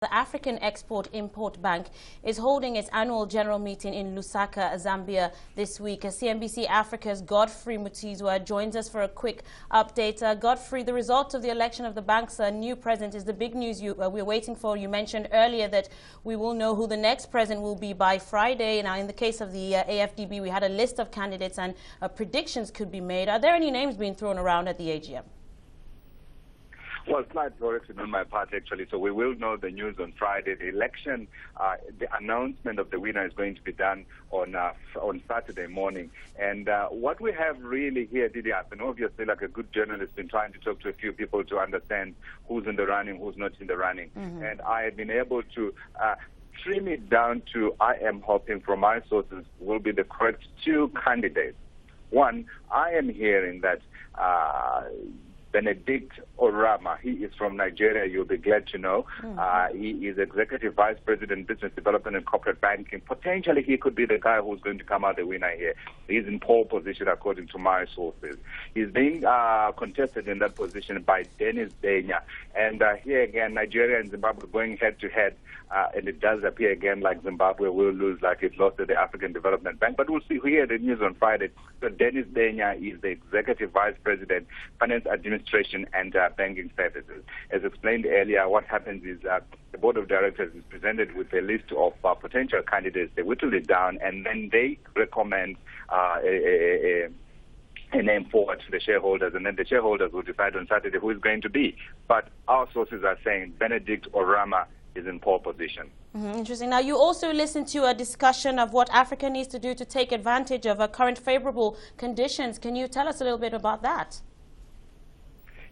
The African Export-Import Bank is holding its annual general meeting in Lusaka, Zambia this week. CNBC Africa's Godfrey Mutizwa joins us for a quick update. Godfrey, the result of the election of the bank's new president is the big news we're waiting for. You mentioned earlier that we will know who the next president will be by Friday. Now, in the case of the AFDB, we had a list of candidates and predictions could be made. Are there any names being thrown around at the AGM? Well, slight correction on my part, actually. So we will know the news on Friday. The election, the announcement of the winner is going to be done on Saturday morning. And what we have really here, Didi, I've been obviously, like a good journalist, been trying to talk to a few people to understand who's in the running, who's not in the running. And I have been able to trim it down to, I am hoping from my sources, will be the correct two candidates. One, I am hearing that Benedict Orama, he is from Nigeria, you'll be glad to know. He is Executive Vice President, Business Development and Corporate Banking. Potentially, he could be the guy who's going to come out the winner here. He's in pole position, according to my sources. He's being contested in that position by Dennis Denya. And here again, Nigeria and Zimbabwe going head-to-head. And it does appear again like Zimbabwe will lose like it lost at the African Development Bank. But we'll see here the news on Friday. So Dennis Denya is the Executive Vice President, Finance Administration and Banking Services. As explained earlier, what happens is the Board of Directors is presented with a list of potential candidates. They whittle it down and then they recommend a name forward to the shareholders, and then the shareholders will decide on Saturday who is going to be. But our sources are saying Benedict Orama is in pole position. Interesting. Now, you also listened to a discussion of what Africa needs to do to take advantage of current favorable conditions. Can you tell us a little bit about that?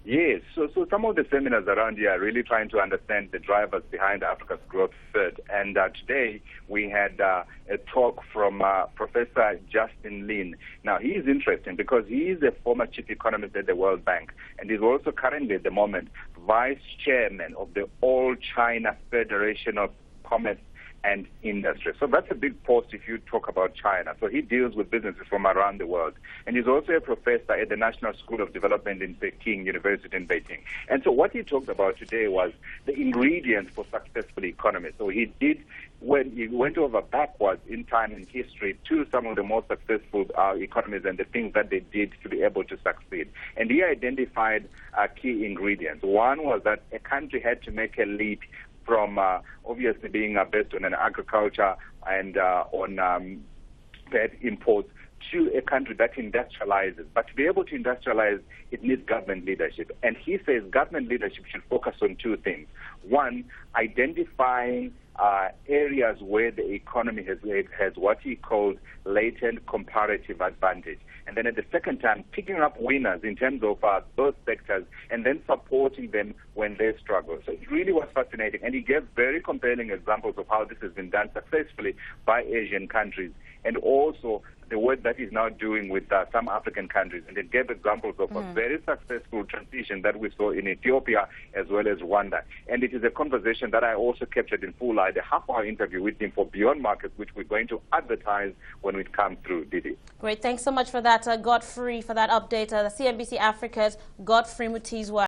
Yes, so some of the seminars around here are really trying to understand the drivers behind Africa's growth third. And today we had a talk from Professor Justin Lin. Now, he is interesting because he is a former chief economist at the World Bank, and he's also currently at the moment vice chairman of the All China Federation of Commerce and Industry. So that's a big post if you talk about China. So he deals with businesses from around the world. And he's also a professor at the National School of Development in Peking University in Beijing. And so what he talked about today was the ingredients for successful economy. So he went over backwards in time and history to some of the most successful economies and the things that they did to be able to succeed. And he identified key ingredients. One was that a country had to make a leap from obviously being based on an agriculture and on bad imports to a country that industrializes. But to be able to industrialize, it needs government leadership. And he says government leadership should focus on two things. One, identifying areas where the economy has what he calls latent comparative advantage. And then at the second time, picking up winners in terms of those sectors and then supporting them when they struggle. So it really was fascinating. And he gave very compelling examples of how this has been done successfully by Asian countries and also the work that he's now doing with some African countries. And it gave examples of a very successful transition that we saw in Ethiopia as well as Rwanda. And it is a conversation that I also captured in full. I had a half-hour interview with him for Beyond Markets, which we're going to advertise when it comes through, Didi. Great. Thanks so much for that, Godfrey, for that update. The CNBC Africa's Godfrey Mutizwa.